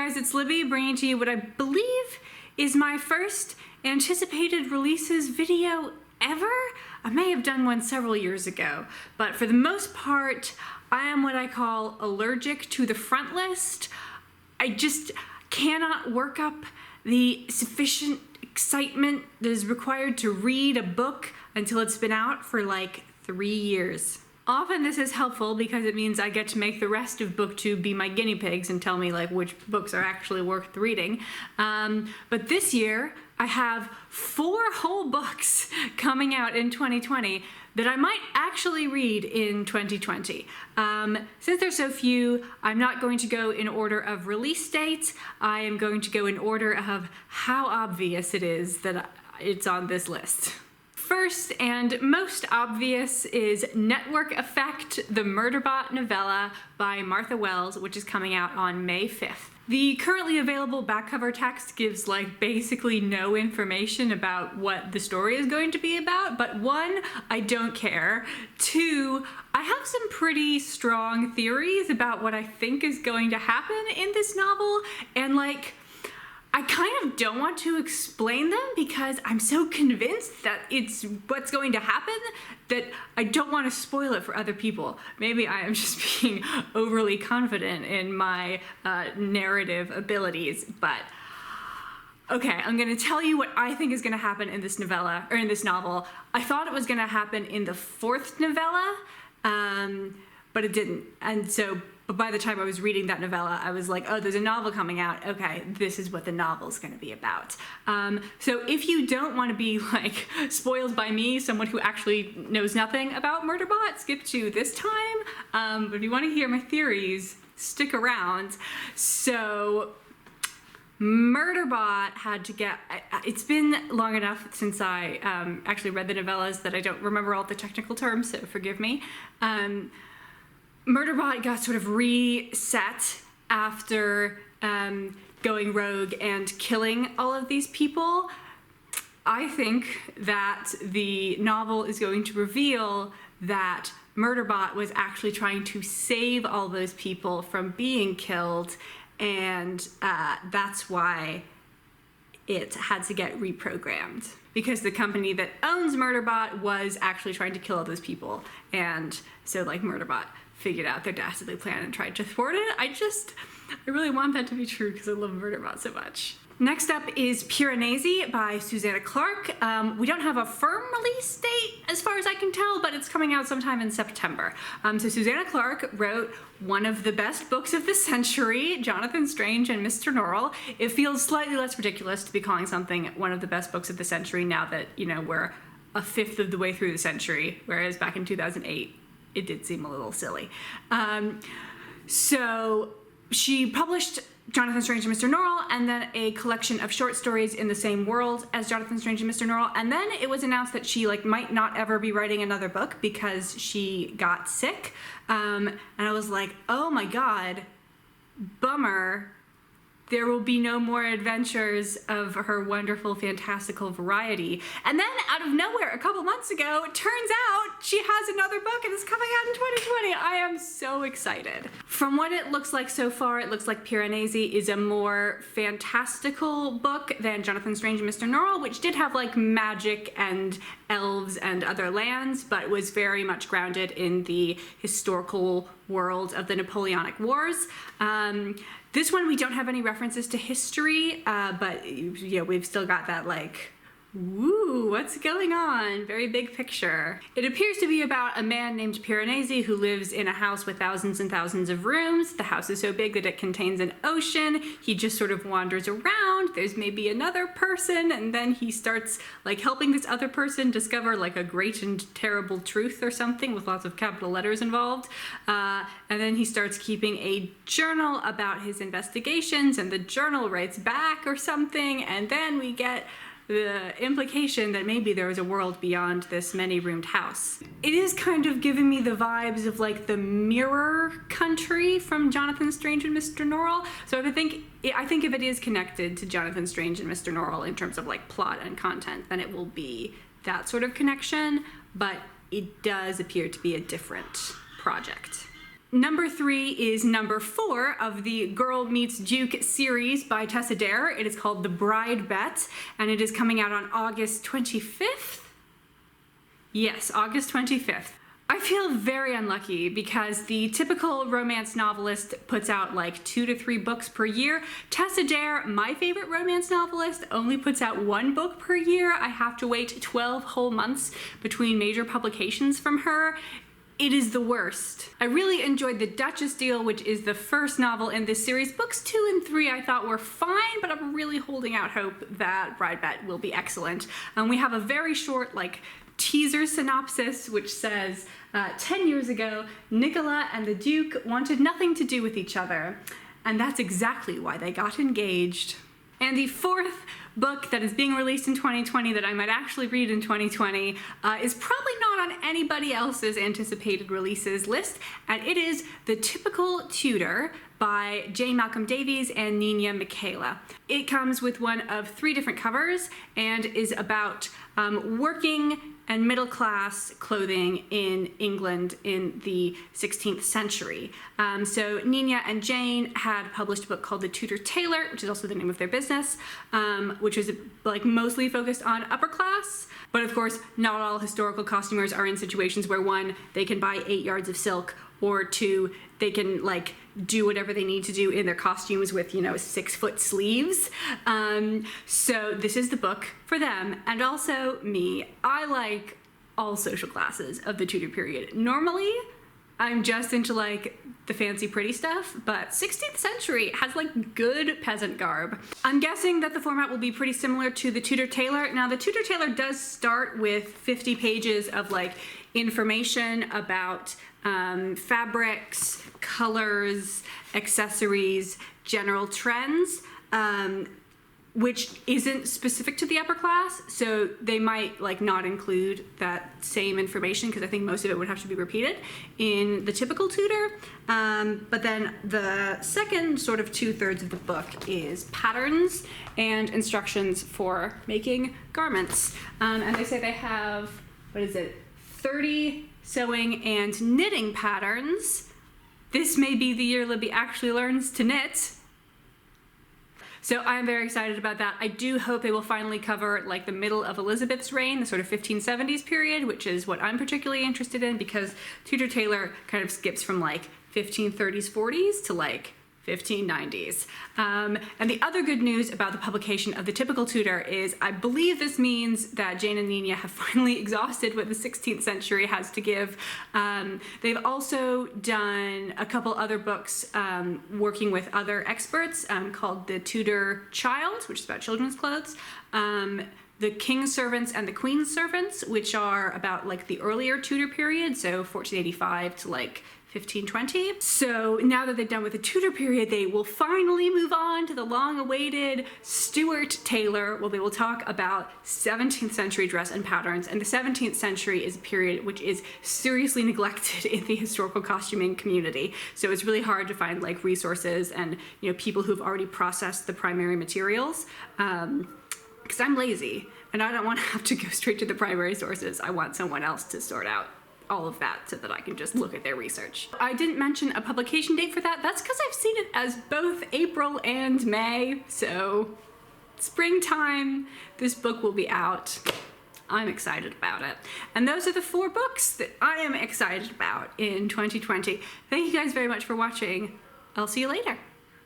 guys, it's Libby bringing to you what I believe is my first anticipated releases video ever. I may have done one several years ago, but for the most part, I am what I call allergic to the front list. I just cannot work up the sufficient excitement that is required to read a book until it's been out for like 3 years. Often this is helpful because it means I get to make the rest of BookTube be my guinea pigs and tell me like which books are actually worth reading. But this year I have 4 whole books coming out in 2020 that I might actually read in 2020. Since there's so few, I'm not going to go in order of release dates. I am going to go in order of how obvious it is that it's on this list. First and most obvious is Network Effect, the Murderbot novella by Martha Wells, which is coming out on May 5th. The currently available back cover text gives like basically no information about what the story is going to be about, but 1, I don't care. 2, I have some pretty strong theories about what I think is going to happen in this novel, and like, I kind of don't want to explain them because I'm so convinced that it's what's going to happen that I don't want to spoil it for other people. Maybe I am just being overly confident in my narrative abilities, but okay, I'm gonna tell you what I think is gonna happen in this novella, or in this novel. I thought it was gonna happen in the 4th novella, but it didn't. And so, but by the time I was reading that novella, I was like, oh, there's a novel coming out. Okay, this is what the novel's gonna be about. So if you don't wanna be like spoiled by me, someone who actually knows nothing about Murderbot, skip to this time. But if you wanna hear my theories, stick around. So Murderbot had to get, it's been long enough since I actually read the novellas that I don't remember all the technical terms, so forgive me. Murderbot got sort of reset after going rogue and killing all of these people. I think that the novel is going to reveal that Murderbot was actually trying to save all those people from being killed, and that's why it had to get reprogrammed. Because the company that owns Murderbot was actually trying to kill all those people, and so like Murderbot figured out their dastardly plan and tried to thwart it. I really want that to be true because I love Murderbot so much. Next up is Piranesi by Susanna Clarke. We don't have a firm release date as far as I can tell, but it's coming out sometime in September. So Susanna Clarke wrote one of the best books of the century, Jonathan Strange and Mr. Norrell. It feels slightly less ridiculous to be calling something one of the best books of the century now that, you know, we're a 1/5 of the way through the century, whereas back in 2008, it did seem a little silly. So she published Jonathan Strange and Mr. Norrell, and then a collection of short stories in the same world as Jonathan Strange and Mr. Norrell, and then it was announced that she like might not ever be writing another book because she got sick. And I was like, oh my god, bummer. There will be no more adventures of her wonderful, fantastical variety. And then, out of nowhere, a couple months ago, it turns out she has another book and it's coming out in 2020. I am so excited. From what it looks like so far, it looks like Piranesi is a more fantastical book than Jonathan Strange and Mr. Norrell, which did have like magic and elves and other lands, but was very much grounded in the historical world of the Napoleonic Wars. This one, we don't have any references to history, but yeah, we've still got that like, woo, what's going on? Very big picture. It appears to be about a man named Piranesi who lives in a house with thousands and thousands of rooms. The house is so big that it contains an ocean. He just sort of wanders around. There's maybe another person, and then he starts like helping this other person discover like a great and terrible truth or something with lots of capital letters involved. And then he starts keeping a journal about his investigations, and the journal writes back or something, and then we get the implication that maybe there is a world beyond this many-roomed house. It is kind of giving me the vibes of like the mirror country from Jonathan Strange and Mr. Norrell. So I think if it is connected to Jonathan Strange and Mr. Norrell in terms of like plot and content, then it will be that sort of connection, but it does appear to be a different project. Number 3 is number 4 of the Girl Meets Duke series by Tessa. It is called The Bride Bet, and it is coming out on August 25th. Yes, August 25th. I feel very unlucky because the typical romance novelist puts out like 2 to 3 books per year. Tessa, my favorite romance novelist, only puts out 1 book per year. I have to wait 12 whole months between major publications from her. It is the worst. I really enjoyed The Duchess Deal, which is the first novel in this series. Books 2 and 3 I thought were fine, but I'm really holding out hope that Bride Bet will be excellent. We have a very short teaser synopsis which says, 10 years ago, Mikhaila and the Duke wanted nothing to do with each other, and that's exactly why they got engaged. And the 4th book that is being released in 2020 that I might actually read in 2020 is probably not on anybody else's anticipated releases list, and it is The Typical Tutor by Malcolm-Davies and Ninya Mikhaila. It comes with one of 3 different covers and is about working and middle-class clothing in England in the 16th century. So Ninya and Jane had published a book called The Tudor Tailor, which is also the name of their business, which was mostly focused on upper class. But of course, not all historical costumers are in situations where 1, they can buy 8 yards of silk, or 2, they can do whatever they need to do in their costumes with 6-foot sleeves. So this is the book for them, and also me. I like all social classes of the Tudor period. Normally I'm just into the fancy pretty stuff, but 16th century has good peasant garb. I'm guessing that the format will be pretty similar to the Tudor Tailor. Now the Tudor Tailor does start with 50 pages of information about fabrics, colors, accessories, general trends, which isn't specific to the upper class, so they might not include that same information, because I think most of it would have to be repeated in the Typical Tutor. But then the second sort of 2/3 of the book is patterns and instructions for making garments. And they say they have, 30 sewing and knitting patterns. This may be the year Libby actually learns to knit. So I'm very excited about that. I do hope they will finally cover the middle of Elizabeth's reign, the sort of 1570s period, which is what I'm particularly interested in, because Tudor Tailor kind of skips from 1530s, 40s to 1590s. And the other good news about the publication of The Typical Tutor is I believe this means that Jane and Ninya have finally exhausted what the 16th century has to give. They've also done a couple other books working with other experts called The Tudor Child, which is about children's clothes, The King's Servants and the Queen's Servants, which are about the earlier Tudor period, so 1485 to 1520. So now that they're done with the Tudor period, they will finally move on to the long-awaited Stuart Tailor, where they will talk about 17th century dress and patterns. And the 17th century is a period which is seriously neglected in the historical costuming community. So it's really hard to find resources and people who've already processed the primary materials. Because I'm lazy and I don't want to have to go straight to the primary sources. I want someone else to sort out all of that so that I can just look at their research. I didn't mention a publication date for that. That's because I've seen it as both April and May, so springtime, this book will be out. I'm excited about it. And those are the 4 books that I am excited about in 2020. Thank you guys very much for watching. I'll see you later.